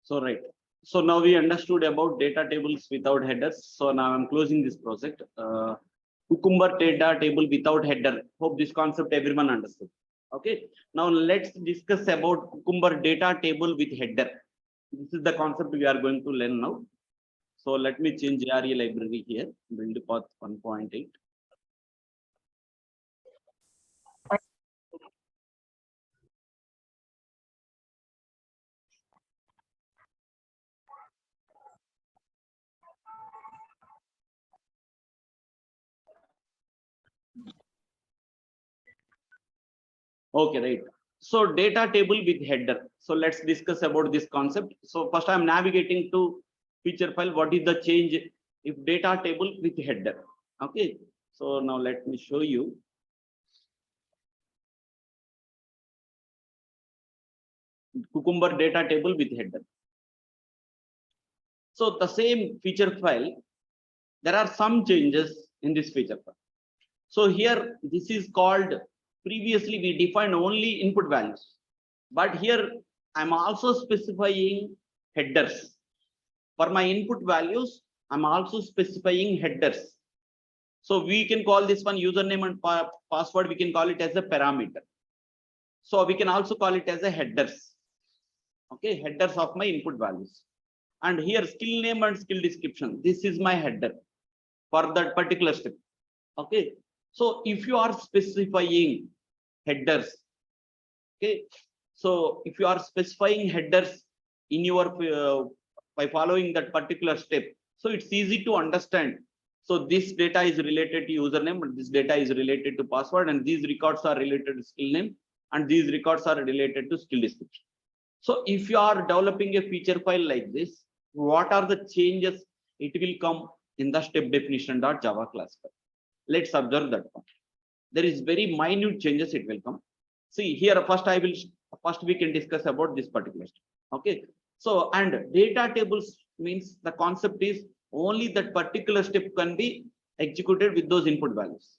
So right. So now we understood about data tables without headers. So now I'm closing this project. Cucumber data table without header. Hope this concept everyone understood. Okay. Now let's discuss about Cucumber data table with header. This is the concept we are going to learn now. So let me change ARE library here. Build path 1.8. Okay, right. So data table with header. So let's discuss about this concept. So first I'm navigating to feature file. What is the change if data table with header? Okay. So now let me show you. Cucumber data table with header. So the same feature file, there are some changes in this feature file. So here, this is called, previously we defined only input values, but here I'm also specifying headers. For my input values, I'm also specifying headers. So we can call this one username and password, we can call it as a parameter. So we can also call it as a headers. Okay, headers of my input values. And here skill name and skill description, this is my header for that particular step. Okay, so if you are specifying headers, okay, so if you are specifying headers in your by following that particular step, so it's easy to understand. So this data is related to username, and this data is related to password, and these records are related to skill name, and these records are related to skill description. So if you are developing a feature file like this, what are the changes it will come in the step definition.java class file? Let's observe that one. There is very minute changes it will come. See here, first we can discuss about this particular step. Okay. So, and data tables means the concept is only that particular step can be executed with those input values.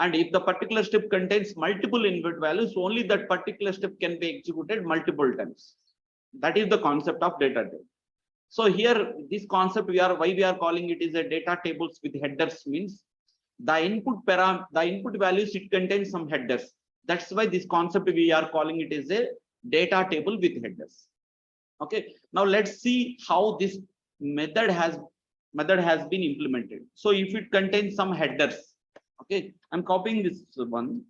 And if the particular step contains multiple input values, only that particular step can be executed multiple times. That is the concept of data table. So here, this concept why we are calling it is a data tables with headers means the input values, it contains some headers. That's why this concept we are calling it is a data table with headers. Okay. Now let's see how this method has been implemented. So if it contains some headers, okay, I'm copying this one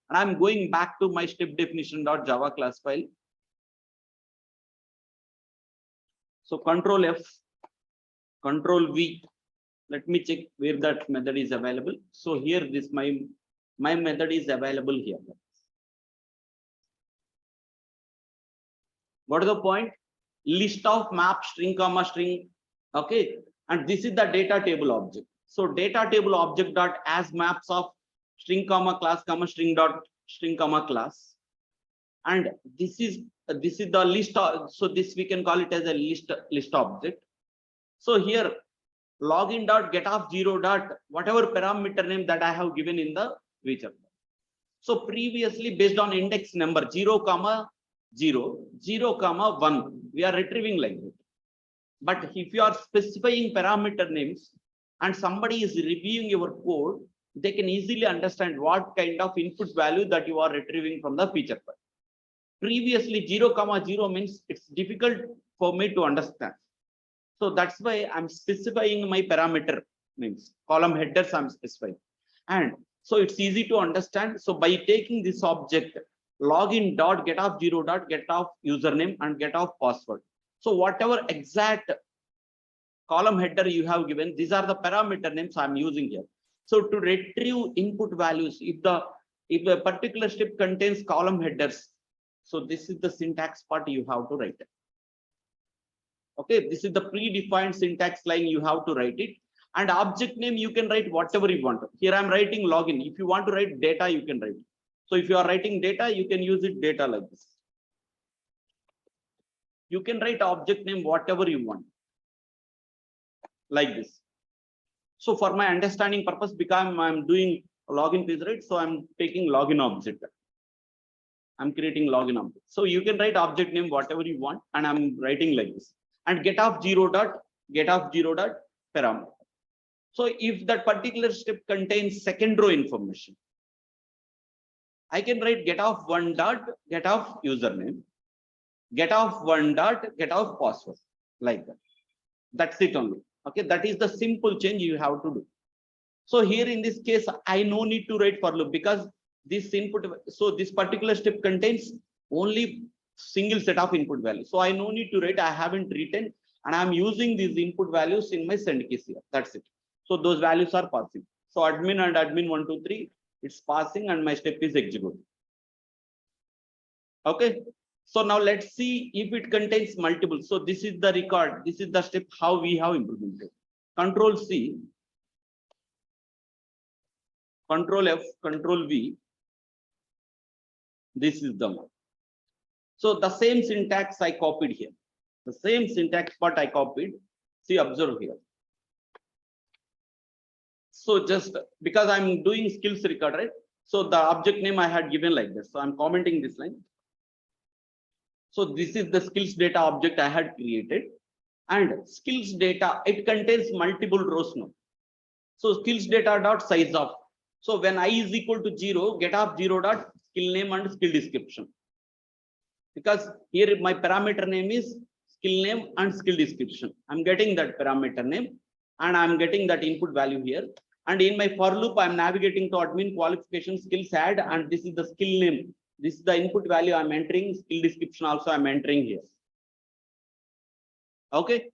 and I'm going back to my step definition.java class file. So Control F, Control V. Let me check where that method is available. So here this my method is available here. What is the point? List of map string comma string. Okay, and this is the data table object. So data table object dot as maps of string comma class comma string dot string comma class, and this is the list. So this we can call it as a list object. So here login dot get off 0 dot whatever parameter name that I have given in the feature. So previously based on index number 0 comma 0 0 comma 1 we are retrieving like that. But if you are specifying parameter names and somebody is reviewing your code, they can easily understand what kind of input value that you are retrieving from the feature file. Previously 0 comma 0 means it's difficult for me to understand. So that's why I'm specifying my parameter names, column headers I'm specifying. And so it's easy to understand. So by taking this object, login dot get off 0 dot get off username and get off password. So whatever exact column header you have given, these are the parameter names I'm using here. So to retrieve input values, if a particular step contains column headers, so this is the syntax part you have to write. Okay, this is the predefined syntax line you have to write it. And object name you can write whatever you want. Here I'm writing login. If you want to write data, you can write. So if you are writing data, you can use it data like this. You can write object name whatever you want, like this. So for my understanding purpose, because I'm doing login page, right? So I'm taking login object. I'm creating login object. So you can write object name whatever you want, and I'm writing like this. And get off 0 dot parameter. So if that particular step contains second row information, I can write get off 1 dot get off username, get off 1 dot get off password, like that. That's it only. Okay, that is the simple change you have to do. So here in this case, I no need to write for loop because this input, so this particular step contains only single set of input values. So I no need to write, I haven't written, and I'm using these input values in my send case here. That's it. So those values are passing. So admin and admin 1, 2, 3, it's passing and my step is executed. Okay. So now let's see if it contains multiple. So this is the record. This is the step how we have implemented. Control C, Control F, Control V. This is the one. So the same syntax I copied here. The same syntax part I copied. See, observe here. So just because I'm doing skills record, right? So the object name I had given like this. So I'm commenting this line. So this is the skills data object I had created. And skills data, it contains multiple rows now. So skills data dot size of. So when I is equal to 0, get off 0 dot skill name and skill description. Because here my parameter name is skill name and skill description. I'm getting that parameter name and I'm getting that input value here. And in my for loop, I'm navigating to admin qualification skills add, and this is the skill name. This is the input value I'm entering. Skill description also I'm entering here. Okay.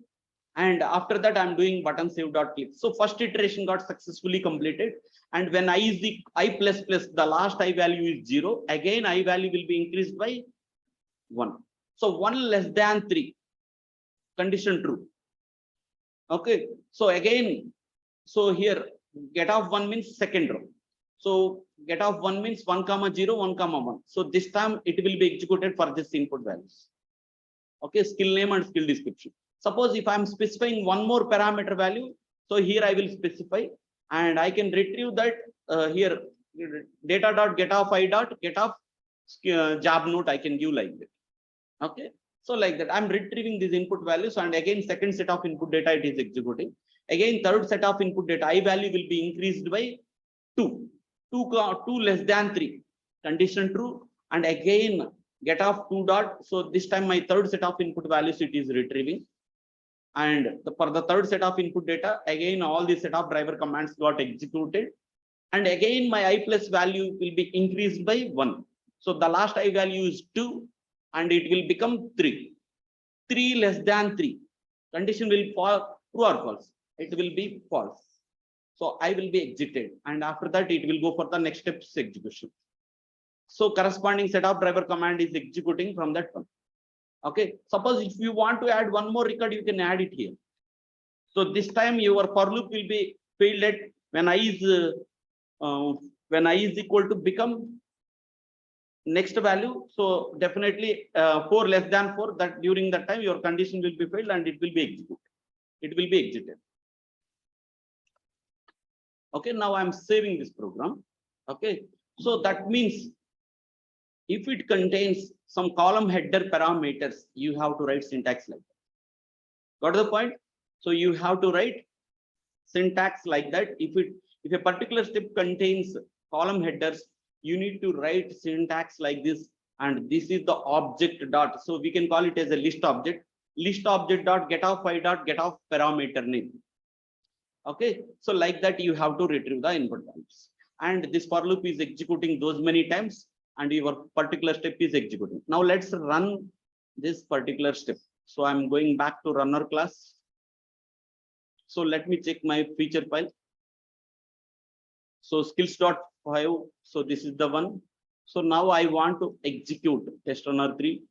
And after that, I'm doing button save dot click. So first iteration got successfully completed. And when I is the I plus plus, the last I value is 0. Again, I value will be increased by 1. So 1 less than 3. Condition true. Okay. So again, so here get off 1 means second row. So get off 1 means 1 comma 0, 1 comma 1. So this time it will be executed for this input values. Okay, skill name and skill description. Suppose if I'm specifying one more parameter value, so here I will specify and I can retrieve that here data dot get off I dot get off job note I can give like that. Okay, so like that I'm retrieving these input values, and again second set of input data it is executing. Again third set of input data I value will be increased by 2 less than 3, condition true, and again get off 2 dot. So this time my third set of input values it is retrieving, and for the third set of input data again all the set of driver commands got executed, and again my I plus value will be increased by 1. So the last I value is 2 and it will become 3. 3 less than 3, condition will fall true or false. It will be false. So I will be exited, and after that it will go for the next steps execution. So corresponding set of driver command is executing from that one. Okay, suppose if you want to add one more record, you can add it here. So this time your for loop will be failed at when I is equal to become next value. So definitely 4 less than 4, that during that time your condition will be failed and it will be executed. It will be exited. Okay, now I'm saving this program. Okay, so that means if it contains some column header parameters, you have to write syntax like that. Got the point? So you have to write syntax like that. If a particular step contains column headers, you need to write syntax like this. And this is the object dot. So we can call it as a list object. List object dot get off I dot get off parameter name. Okay, so like that you have to retrieve the input values. And this for loop is executing those many times, and your particular step is executing. Now let's run this particular step. So I'm going back to runner class. So let me check my feature file. So skills.5. So this is the one. So now I want to execute test runner 3,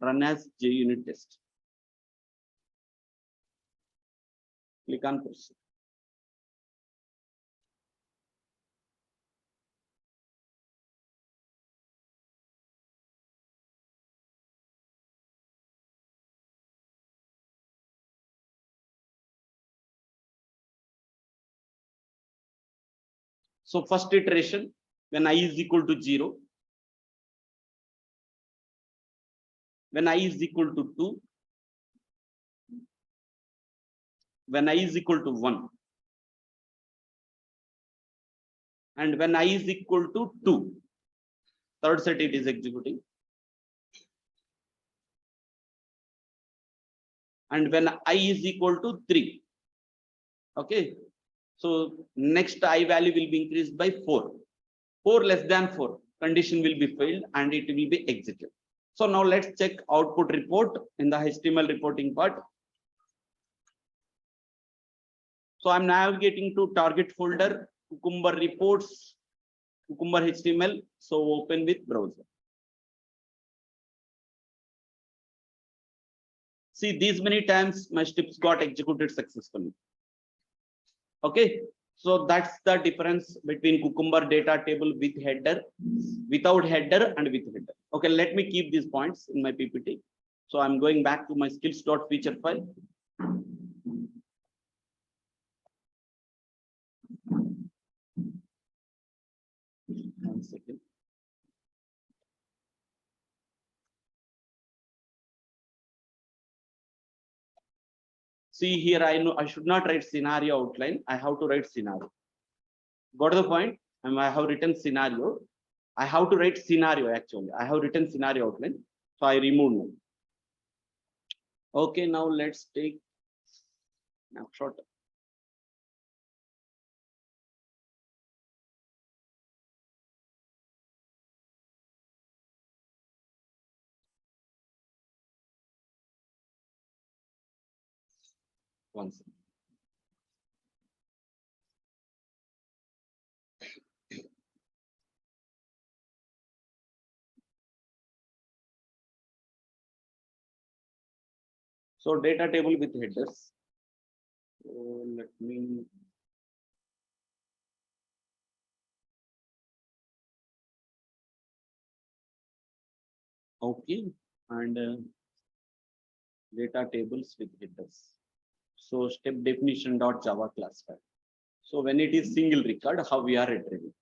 run as JUnit test. Click on proceed. So first iteration, when I is equal to 0, when I is equal to 2, when I is equal to 1, and when I is equal to 2, third set it is executing. And when I is equal to 3, okay, so next I value will be increased by 4. 4 less than 4, condition will be failed and it will be exited. So now let's check output report in the HTML reporting part. So I'm navigating to target folder, Cucumber reports, Cucumber HTML. So open with browser. See, these many times my steps got executed successfully. Okay, so that's the difference between Cucumber data table with header, without header, and with header. Okay, let me keep these points in my PPT. So I'm going back to my skills.feature file. One second. See here, I know I should not write scenario outline. I have to write scenario. Got the point? And I have written scenario. I have to write scenario actually. I have written scenario outline. So I removed it. Okay, now let's take snapshot. One second. So data table with headers. So let me. Okay, and data tables with headers. So step definition dot Java class file. So when it is single record, how we are retrieving?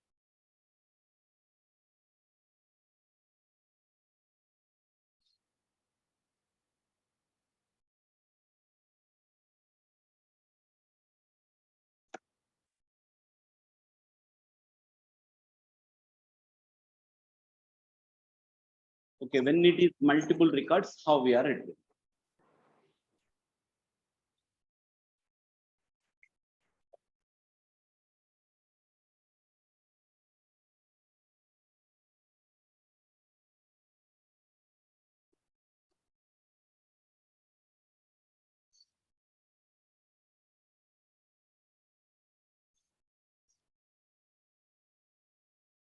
Okay, when it is multiple records, how we are retrieving?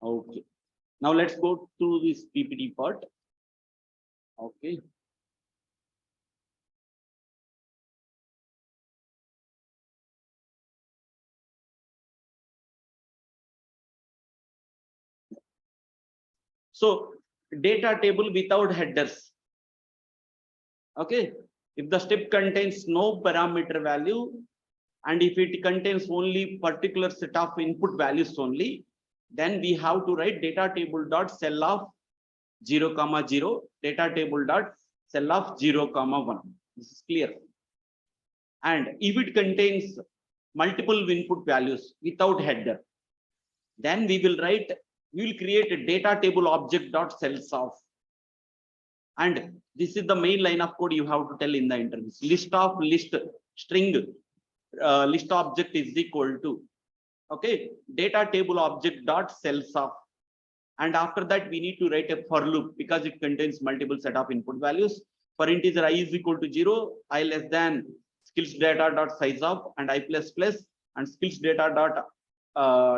Okay, now let's go to this PPT part. Okay. So data table without headers. Okay, if the step contains no parameter value, and if it contains only particular set of input values only, then we have to write data table dot cell of 0, 0, data table dot cell of 0, 1. This is clear. And if it contains multiple input values without header, then we will create a data table object dot cells of. And this is the main line of code you have to tell in the interview. List of list string list object is equal to, okay, data table object dot cells of. And after that, we need to write a for loop because it contains multiple set of input values. For integer I is equal to 0, I less than skills data dot size of, and I plus plus, and skills data dot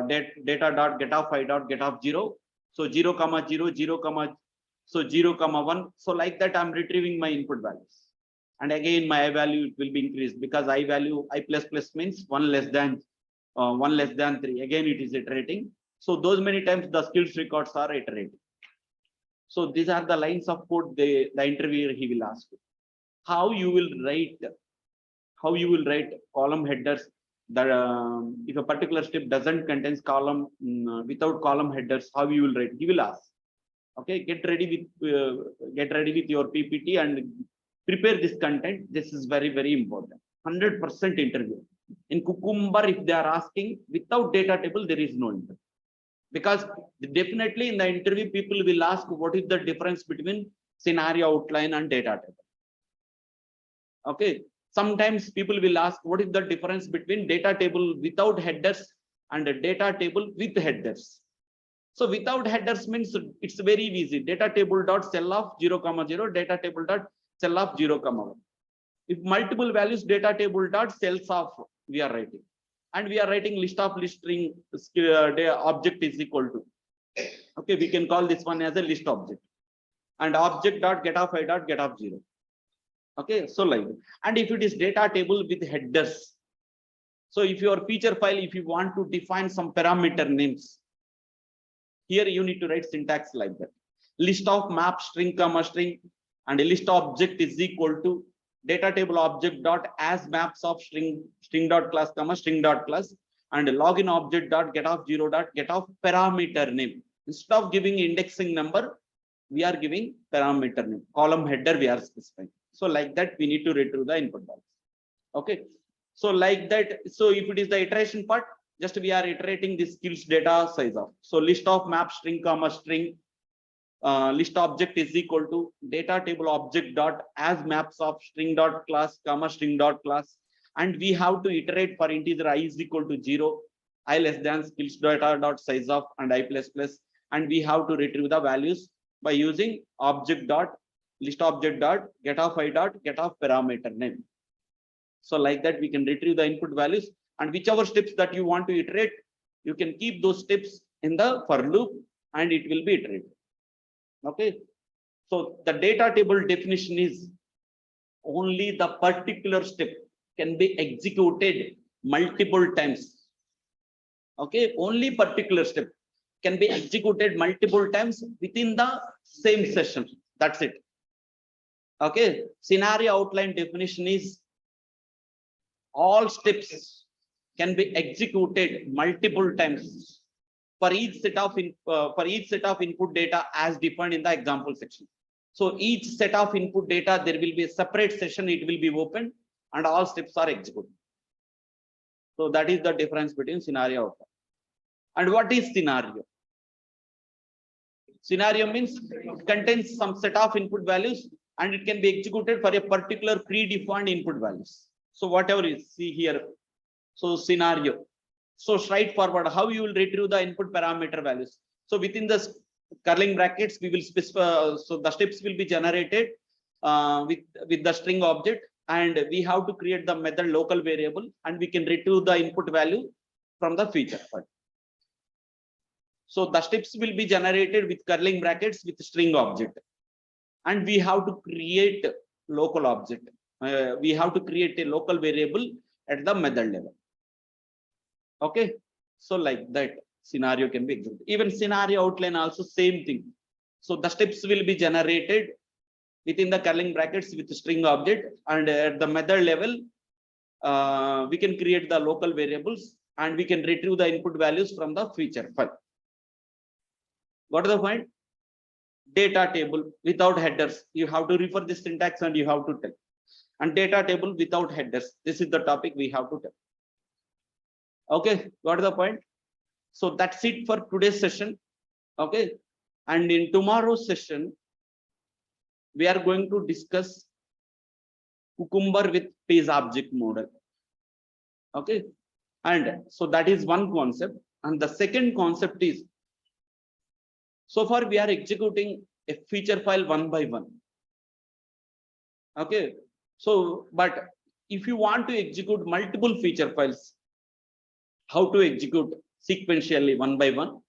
data dot get of I dot get of 0. So 0, 0, 0, so 0, 1. So like that, I'm retrieving my input values. And again, my I value will be increased because I value I plus plus means 1 less than 3. Again, it is iterating. So those many times the skills records are iterating. So these are the lines of code the interviewer he will ask you. How you will write column headers that if a particular step doesn't contains column without column headers, how you will write? He will ask. Okay, get ready with your PPT and prepare this content. This is very, very important. 100% interview. In Cucumber, if they are asking without data table, there is no interview. Because definitely in the interview, people will ask what is the difference between scenario outline and data table. Okay, sometimes people will ask what is the difference between data table without headers and a data table with headers. So without headers means it's very easy. Data table dot cell of 0, 0, data table dot cell of 0, 1. If multiple values, data table dot cells of we are writing, and we are writing list of list string object is equal to. Okay, we can call this one as a list object, and object dot get of I dot get of 0. Okay, so like, and if it is data table with headers, so if your feature file, if you want to define some parameter names, here you need to write syntax like that. List of map string comma string, and a list object is equal to data table object dot as maps of string dot class comma string dot class, and login object dot get of 0 dot get of parameter name. Instead of giving indexing number, we are giving parameter name. Column header we are specifying. So like that, we need to retrieve the input values. Okay, so like that. So if it is the iteration part, just we are iterating this skills data size of. So list of map string comma string, list object is equal to data table object dot as maps of string dot class comma string dot class, and we have to iterate for integer I is equal to 0, I less than skills data dot size of and I plus plus, and we have to retrieve the values by using object dot list object dot get of I dot get of parameter name. So like that, we can retrieve the input values, and whichever steps that you want to iterate, you can keep those steps in the for loop and it will be iterated. Okay, so the data table definition is only the particular step can be executed multiple times. Okay, only particular step can be executed multiple times within the same session. That's it. Okay, scenario outline definition is all steps can be executed multiple times for each set of input data as defined in the example section. So each set of input data, there will be a separate session, it will be opened, and all steps are executed. So that is the difference between scenario outline. And what is scenario? Scenario means it contains some set of input values and it can be executed for a particular predefined input values. So whatever you see here, so scenario. So straightforward, how you will retrieve the input parameter values. So within the curling brackets, we will specify, so the steps will be generated with the string object, and we have to create the method local variable, and we can retrieve the input value from the feature file. So the steps will be generated with curling brackets with string object, and we have to create local object. We have to create a local variable at the method level. Okay, so like that scenario can be executed. Even scenario outline also same thing. So the steps will be generated within the curling brackets with the string object, and at the method level, we can create the local variables and we can retrieve the input values from the feature file. What is the point? Data table without headers. You have to refer this syntax and you have to tell. And data table without headers. This is the topic we have to tell. Okay, got the point? So that's it for today's session. Okay, and in tomorrow's session, we are going to discuss Cucumber with page object model. Okay, and so that is one concept. And the second concept is, so far we are executing a feature file one by one. Okay, so but if you want to execute multiple feature files, how to execute sequentially one by one,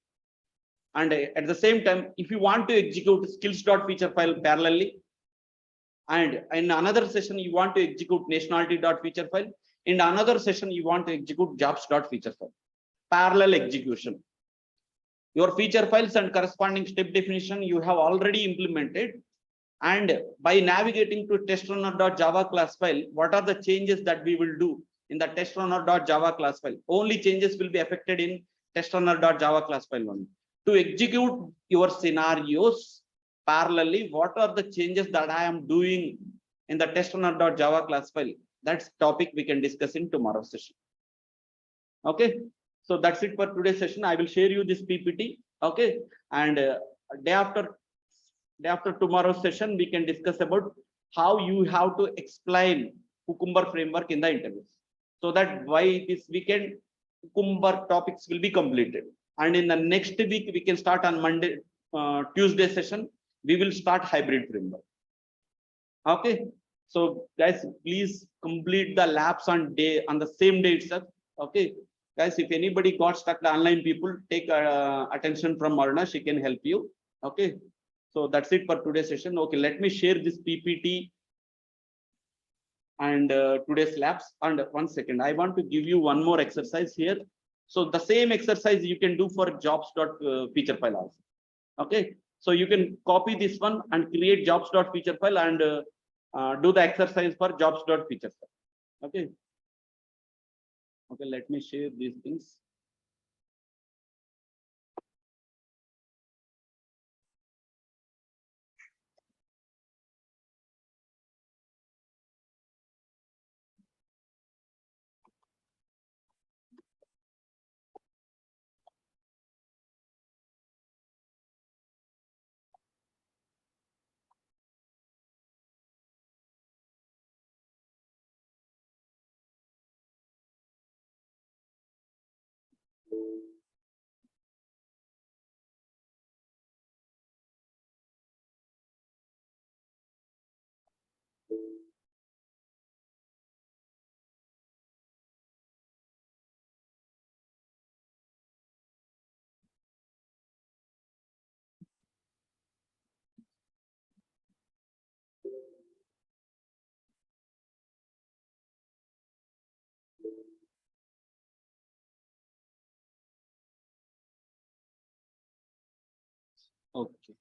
and at the same time, if you want to execute skills.feature file parallelly, and in another session you want to execute nationality.feature file, in another session you want to execute jobs.feature file, parallel execution. Your feature files and corresponding step definition you have already implemented, and by navigating to testrunner.java class file, what are the changes that we will do in the testrunner.java class file? Only changes will be affected in testrunner.java class file only. to execute your scenarios parallelly. What are the changes that I am doing in the test_runner.java class file? That's topic we can discuss in tomorrow's session. Okay, so that's it for today's session. I will share you this PPT. Okay, and day after tomorrow's session, we can discuss about how you have to explain Cucumber framework in the interviews, so that by this weekend Cucumber topics will be completed. And in the next week, we can start on Monday, Tuesday session. We will start hybrid framework. Okay, so guys, please complete the labs on the same day itself. Okay, guys, if anybody got stuck, the online people, take attention from Marna. She can help you. Okay, so that's it for today's session. Okay, let me share this PPT and today's labs. And 1 second, I want to give you one more exercise here. So the same exercise you can do for jobs.feature file also. Okay, so you can copy this one and create jobs.feature file and do the exercise for jobs.feature file. Okay. Okay, let me share these things. Okay.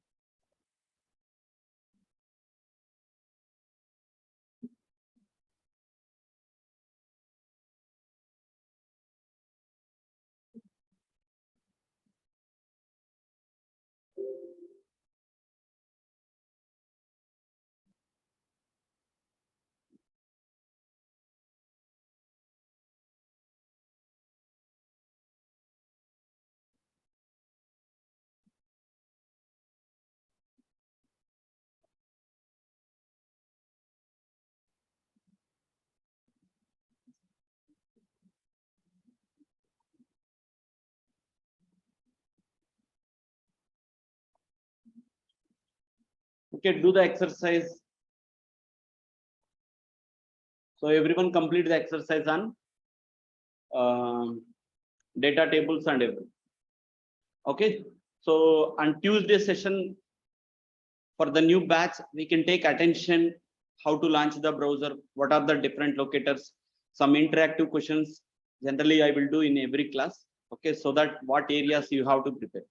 Okay, do the exercise. So everyone complete the exercise on data tables and everything. Okay, so on Tuesday session for the new batch, we can take attention how to launch the browser, what are the different locators, some interactive questions. Generally, I will do in every class. Okay, so that what areas you have to prepare.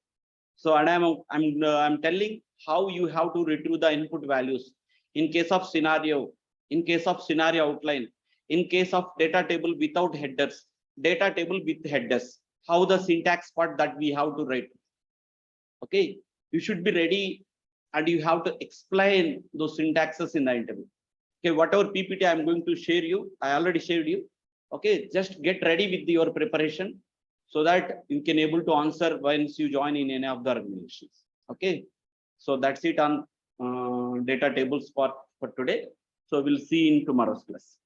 So, and I'm telling how you have to retrieve the input values in case of scenario, in case of scenario outline, in case of data table without headers, data table with headers, how the syntax part that we have to write. Okay, you should be ready and you have to explain those syntaxes in the interview. Okay, whatever PPT I'm going to share you, I already shared you. Okay, just get ready with your preparation so that you can able to answer once you join in any of the organizations. Okay, so that's it on data tables for today. So we'll see in tomorrow's class.